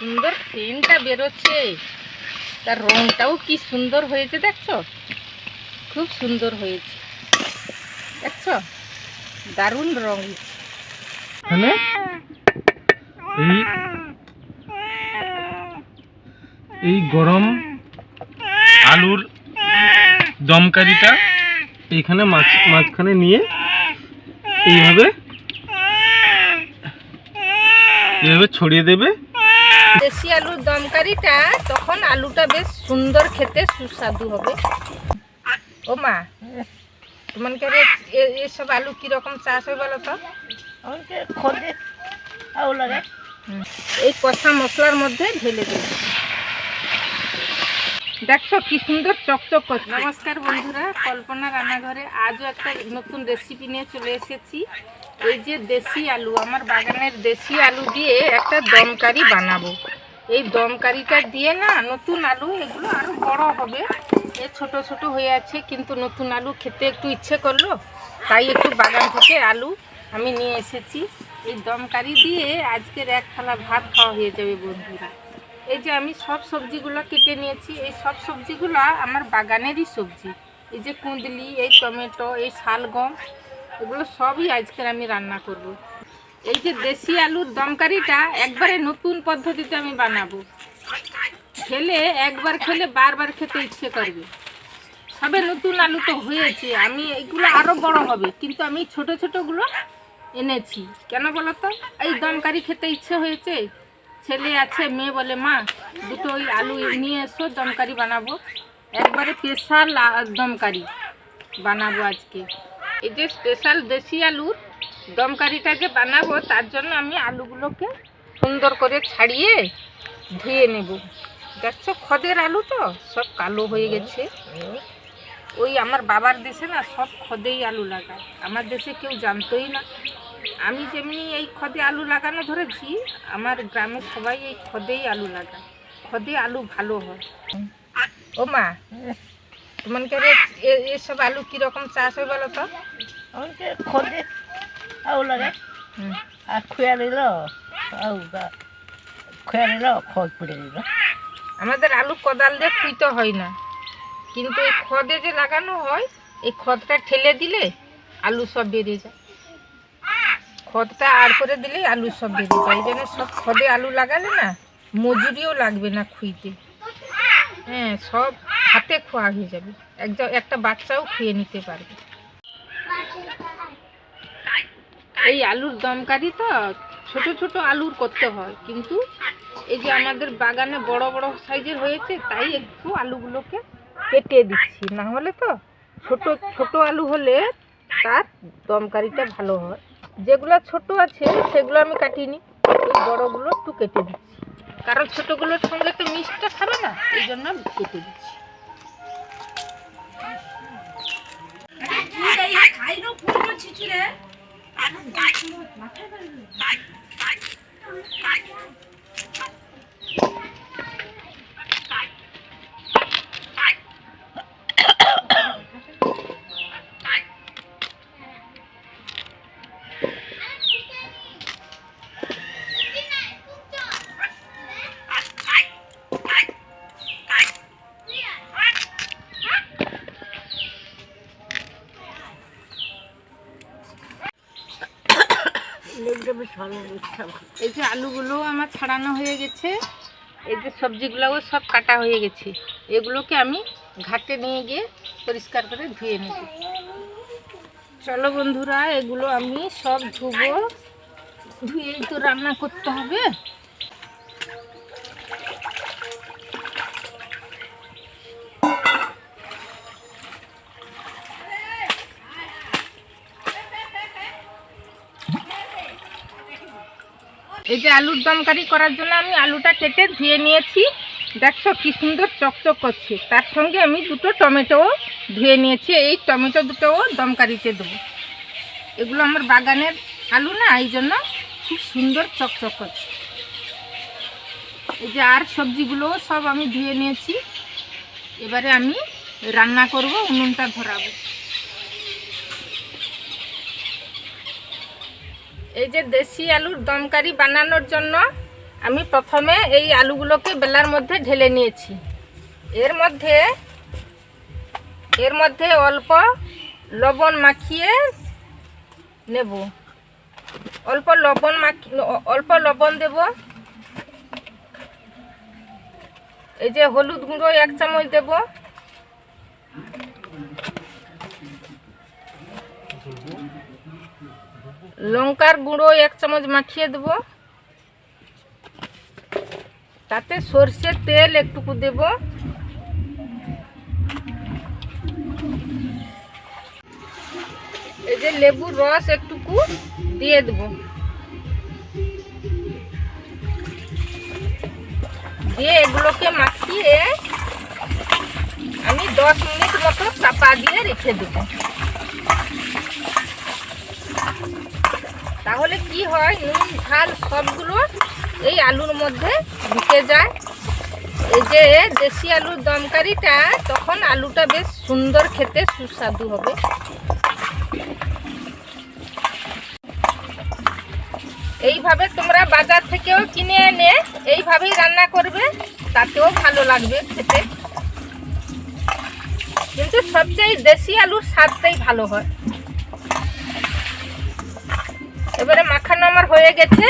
সুন্দর সেন্টটা বেরোচ্ছে, তার রংটাও কি সুন্দর হয়েছে দেখছো, খুব সুন্দর হয়েছে দেখছো, দারুণ রং। এখানে এই এই গরম আলুর দমকারিটা এইখানে মাঝখানে নিয়ে এইভাবে ছড়িয়ে দেবে। দেশি আলুর দমকারিটা তখন আলুটা বেশ সুন্দর, খেতে সুস্বাদু হবে। ও মা, তোমাকে এসব আলু কিরকম চাষ হয় বলো তো? খোদে আলু লাগে। এই কষা মশলার মধ্যে ঢেলে দেব। দেখছো কি সুন্দর চকচক করছে। নমস্কার বন্ধুরা, কল্পনা রান্নাঘরে আজও একটা নতুন রেসিপি নিয়ে চলে এসেছি। এই যে দেশি আলু, আমার বাগানের দেশি আলু দিয়ে একটা দমকারি বানাবো। এই দমকারিটা দিয়ে না, নতুন আলু এগুলো আরও বড় হবে, এ ছোট ছোট হয়ে আছে, কিন্তু নতুন আলু খেতে একটু ইচ্ছে করলো, তাই একটু বাগান থেকে আলু আমি নিয়ে এসেছি। এই দমকারি দিয়ে আজকের এক থালা ভাত খাওয়া হয়ে যাবে বন্ধুরা। এই যে আমি সব সবজিগুলো কেটে নিয়েছি, এই সব সবজিগুলো আমার বাগানেরই সবজি। এই যে কুঁদলি, এই টমেটো, এই শালগম, এগুলো সবই আজকের আমি রান্না করব। এই যে দেশি আলুর দমকারিটা একবারে নতুন পদ্ধতিতে আমি বানাবো, খেলে একবার খেলে বারবার খেতে ইচ্ছে করবে। সবে নতুন আলু তো হয়েছে, আমি এগুলো আরও বড় হবে, কিন্তু আমি ছোট ছোটগুলো এনেছি কেন বলো তো? এই দমকারি খেতে ইচ্ছে হয়েছে, ছেলে আছে, মেয়ে বলে মা দুটো ওই আলু নিয়ে এসো, দমকারি বানাবো। একবারে স্পেশাল দমকারি বানাবো আজকে। এই যে স্পেশাল দেশি আলুর দমকারিটা যে বানাবো, তার জন্য আমি আলুগুলোকে সুন্দর করে ছাড়িয়ে ধুয়ে নেব। দেখছো খদের আলু তো সব কালো হয়ে গেছে। ওই আমার বাবার দেশে না সব খদেই আলু লাগায়, আমার দেশে কেউ জানতোই না। আমি যেমনি এই খদে আলু লাগানো ধরেছি, আমার গ্রামের সবাই এই খদেই আলু লাগায়, খদে আলু ভালো হয়। ও মা, তোমাকে এসব আলু কিরকম চাষ হয় বলো তো? খোদে আলু লাগে। আর খুয়া দিল খোদ পড়ে দিল। আমাদের আলু কোদাল দিয়ে খুঁইতে হয় না, কিন্তু এই খদে যে লাগানো হয়, এই খদটা ঠেলে দিলে আলু সব বেরিয়ে যায়। খদটা আর করে দিলেই আলু সব বেরিয়ে যায়। এই জন্য সব খদে আলু লাগালে না মজুরিও লাগবে না খুঁইতে। হ্যাঁ, সব হাতে খোয়া হয়ে যাবে, একটা বাচ্চাও খেয়ে নিতে পারবে। এই আলুর দমকারি তো ছোট ছোট আলুর করতে হয়, কিন্তু এই যে আমাদের বাগানে বড় বড় সাইজের হয়েছে, তাই একটু আলুগুলোকে কেটে দিচ্ছি, না হলে তো ছোট ছোট আলু হলে তার দমকারিটা ভালো হয়। যেগুলো ছোট আছে সেগুলো আমি কাটিনি, ওই বড়গুলো একটু কেটে দিচ্ছি, কারণ ছোটগুলোর সঙ্গে তো মিষ্টিটা খাবে না, এই জন্য আমি কেটে দিচ্ছি। এই যে আলুগুলো আমার ছাড়ানো হয়ে গেছে, এই যে সবজিগুলোও সব কাটা হয়ে গেছে, এগুলোকে আমি ঘাটে নিয়ে গিয়ে পরিষ্কার করে ধুয়ে নেব। চলো বন্ধুরা, এগুলো আমি সব ধুবো, ধুয়েই তো রান্না করতে হবে। এই যে আলুর দমকারি করার জন্য আমি আলুটা কেটে ধুয়ে নিয়েছি, দেখছো কি সুন্দর চকচক করছে। তার সঙ্গে আমি দুটো টমেটোও ধুয়ে নিয়েছি, এই টমেটো দুটোও দমকারিতে দেবো। এগুলো আমার বাগানের আলু না, এই জন্য খুব সুন্দর চকচক করছে। এই যে আর সবজিগুলোও সব আমি ধুয়ে নিয়েছি, এবারে আমি রান্না করব, উনুনটা ধরাবো। এই যে দেশি আলুর দমকারি বানানোর জন্য আমি প্রথমে এই আলুগুলোকে বেলার মধ্যে ঢেলে নিয়েছি। এর মধ্যে অল্প লবণ মাখিয়ে নেব। অল্প লবণ দেব। এই যে হলুদ গুঁড়ো 1 চামচ দেব। লঙ্কার গুঁড়ো 1 চামচ মাখিয়ে দেব। তাতে সরষের তেল একটুকু দেব। এই যে লেবুর রস একটুকু দিয়ে দেব। দিয়ে এগুলোকে মাখিয়ে আমি 10 মিনিট মতো চাপা দিয়ে রেখে দেব। তাহলে কি হয়, নুন ঝাল সবগুলো এই আলুর মধ্যে ঢুকে যায়। এই যে দেশি আলুর দমকারিটা, তখন আলুটা বেশ সুন্দর খেতে সুস্বাদু হবে। এইভাবে তোমরা বাজার থেকেও কিনে এনে এইভাবেই রান্না করবে, তাতেও ভালো লাগবে খেতে। কিন্তু সবচেয়ে দেশি আলুর স্বাদটাই ভালো হয়। এবারে মাখানো আমার হয়ে গেছে।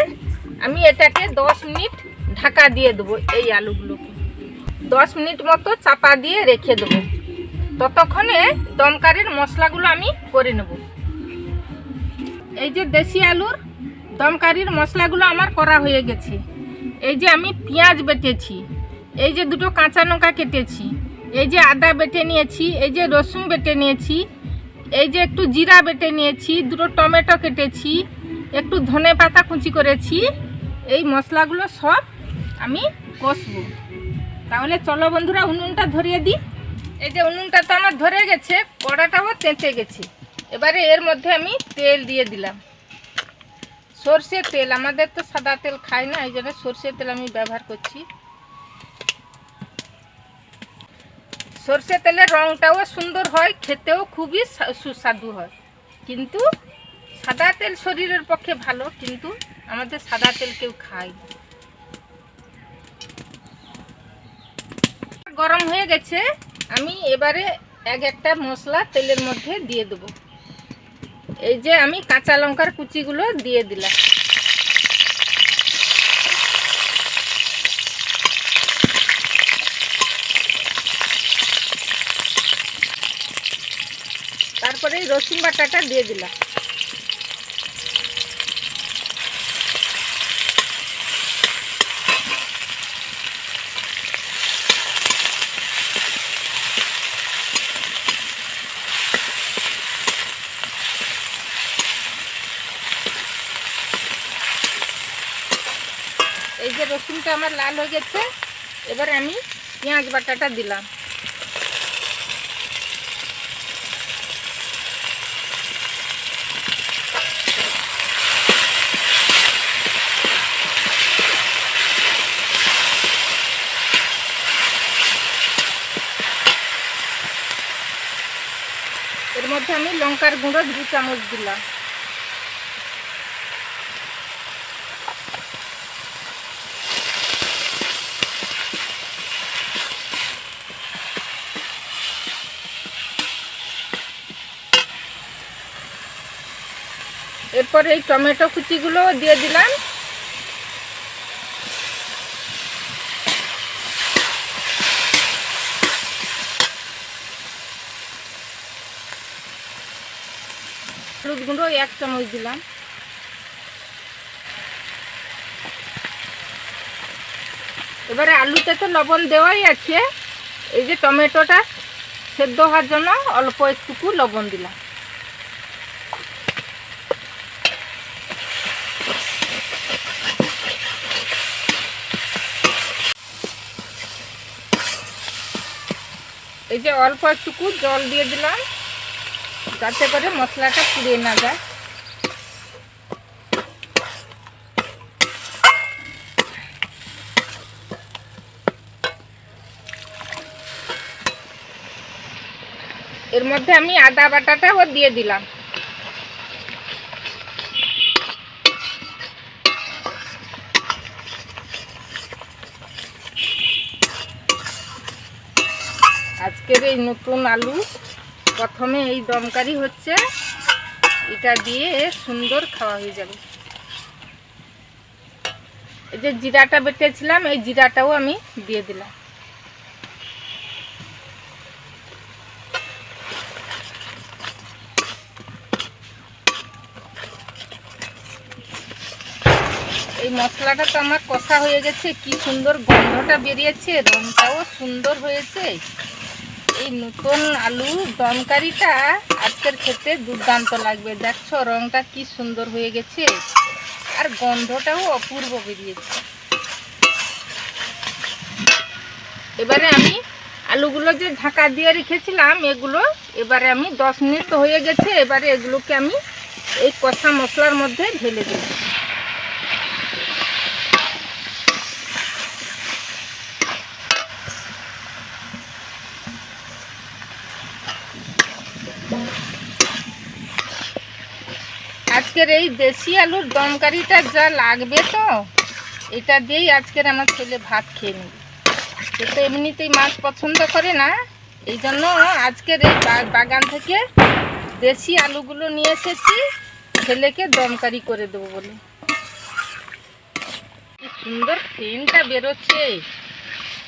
আমি এটাকে 10 মিনিট ঢাকা দিয়ে দেবো। এই আলুগুলোকে 10 মিনিট মতো চাপা দিয়ে রেখে দেবো। ততক্ষণে দমকারির মশলাগুলো আমি করে নেব। এই যে দেশি আলুর দমকারির মশলাগুলো আমার করা হয়ে গেছে। এই যে আমি পেঁয়াজ বেটেছি, এই যে 2টো কাঁচা লঙ্কা কেটেছি, এই যে আদা বেটে নিয়েছি, এই যে রসুন বেটে নিয়েছি, এই যে একটু জিরা বেটে নিয়েছি, 2টো টমেটো কেটেছি, একটু ধনে পাতা কুচি করেছি। এই মশলাগুলো সব আমি কষবো। তাহলে চলো বন্ধুরা, উনুনটা ধরিয়ে দিই। এই যে উনুনটা তো আমার ধরে গেছে, কড়াটাও তেঁতে গেছে। এবারে এর মধ্যে আমি তেল দিয়ে দিলাম, সরষের তেল। আমাদের তো সাদা তেল খাই না, এই জন্য সরষের তেল আমি ব্যবহার করছি। সরষের তেলের রঙটাও সুন্দর হয়, খেতেও খুবই সুস্বাদু হয়। কিন্তু সাদা তেল শরীরের পক্ষে ভালো, কিন্তু আমাদের সাদা তেল কেউ খায়। গরম হয়ে গেছে, আমি এবারে একটা মশলা তেলের মধ্যে দিয়ে দেবো। এই যে আমি কাঁচা লঙ্কার কুচিগুলো দিয়ে দিলাম। তারপরে রসুন বাটাটা দিয়ে দিলাম। এই যে রসুনটা আমার লাল হয়ে গেছে, এবার আমি পেঁয়াজ বাটাটা দিলাম। এর মধ্যে আমি লঙ্কার গুঁড়ো 2 চামচ দিলাম। এরপর এই টমেটো কুচিগুলো দিয়ে দিলাম। হলুদ গুঁড়ো 1 চামচ দিলাম। এবারে আলুতে তো লবণ দেওয়াই আছে, এই যে টমেটোটা সেদ্ধ হওয়ার জন্য অল্প একটুকু লবণ দিলাম। এই যে অল্প একটুকু জল দিয়ে দিলাম, যাতে করে মশলাটা পুড়ে না যায়। এর মধ্যে আমি আদা বাটাটাও দিয়ে দিলাম। আজকের এই নতুন আলু প্রথমে এই দমকারি হচ্ছে, এটা দিয়ে সুন্দর খাওয়া হয়ে যাবে। এই যে জিরাটা বেটেছিলাম, এই জিরাটাও আমি দিয়ে দিলাম। এই মশলাটা তো আমার কষা হয়ে গেছে, কি সুন্দর গন্ধটা বেরিয়েছে, রংটাও সুন্দর হয়েছে। এই নতুন আলু দমকারিটা আজকের খেতে দুর্দান্ত লাগবে। দেখছো রংটা কি সুন্দর হয়ে গেছে, আর গন্ধটাও অপূর্ব বেরিয়েছে। এবারে আমি আলুগুলো যে ঢাকা দিয়ে রেখেছিলাম, এগুলো এবারে আমি 10 মিনিট হয়ে গেছে, এবারে এগুলোকে আমি এই কষা মশলার মধ্যে ঢেলে দেব। আজকের এই দেশি আলুর দমকারিটা যা লাগবে, তো এটা দিয়েই আজকের আমার ছেলে ভাত খেয়ে নেবে। সে তো এমনিতেই মাছ পছন্দ করে না, এই জন্য আজকের এই বাগান থেকে দেশি আলুগুলো নিয়ে এসেছি ছেলেকে দমকারি করে দেবো বলে। কি সুন্দর সেন্টটা বেরোচ্ছে,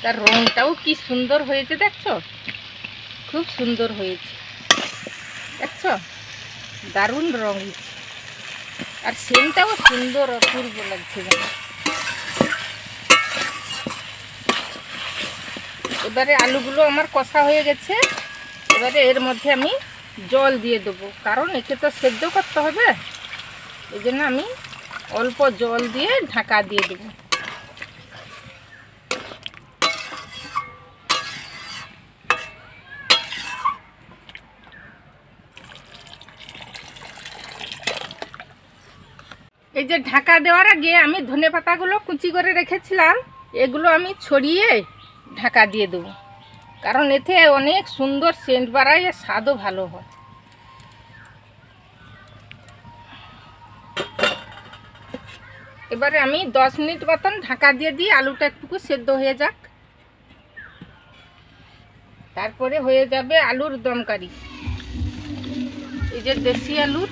তার রংটাও কি সুন্দর হয়েছে, দেখছো খুব সুন্দর হয়েছে, দেখছো দারুণ রং, আর সেন্টটাও সুন্দর অপূর্ব লাগছে। এবারে আলুগুলো আমার কষা হয়ে গেছে, এবারে এর মধ্যে আমি জল দিয়ে দেবো, কারণ একে তো সেদ্ধ করতে হবে, এই জন্য আমি অল্প জল দিয়ে ঢাকা দিয়ে দেবো। এই যে ঢাকা দেওয়ার আগে আমি ধনেপাতাগুলো কুচি করে রেখেছিলাম, এগুলো আমি ছড়িয়ে ঢাকা দিয়ে দেবো, কারণ এতে অনেক সুন্দর সেন্ট বাড়ায়, আর স্বাদও ভালো হয়। এবারে আমি 10 মিনিট মতন ঢাকা দিয়ে দিই, আলুটা একটু সেদ্ধ হয়ে যাক, তারপরে হয়ে যাবে আলুর দমকারি। এই যে দেশি আলুর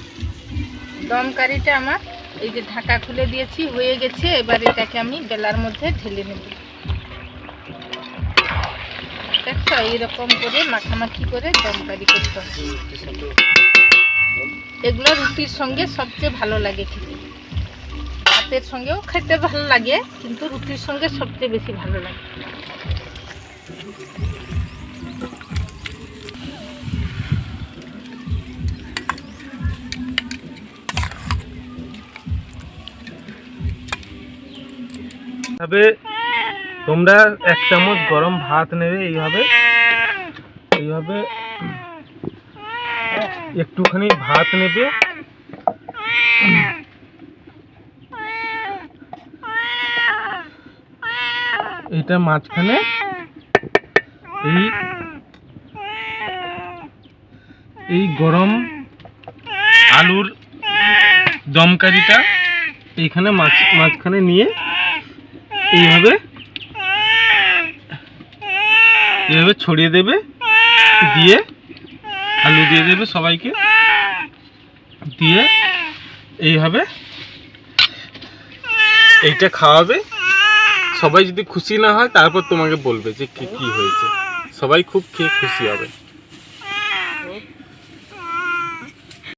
দমকারিটা আমার এই যে ঢাকা খুলে দিয়েছি, হয়ে গেছে। এবার এটাকে আমি বেলার মধ্যে ঢেলে নেব। দেখছো এইরকম করে মাখামাখি করে দমকারি করতে হবে। এগুলো রুটির সঙ্গে সবচেয়ে ভালো লাগে খেতে, ভাতের সঙ্গেও খেতে ভালো লাগে, কিন্তু রুটির সঙ্গে সবচেয়ে বেশি ভালো লাগে। তবে তোমরা 1 চামচ গরম ভাত নেবে, এইভাবে এইভাবে একটুখানি ভাত নেবে, এটা মাঝখানে এই গরম আলুর দমকারিটা এইখানে মাঝখানে নিয়ে এইভাবে ছড়িয়ে দেবে, দিয়ে আলু দিয়ে দেবে সবাইকে, দিয়ে এইভাবে এইটা খাওয়াবে। সবাই যদি খুশি না হয় তারপর তোমাকে বলবে যে কি হয়েছে, সবাই খুব খেয়ে খুশি হবে।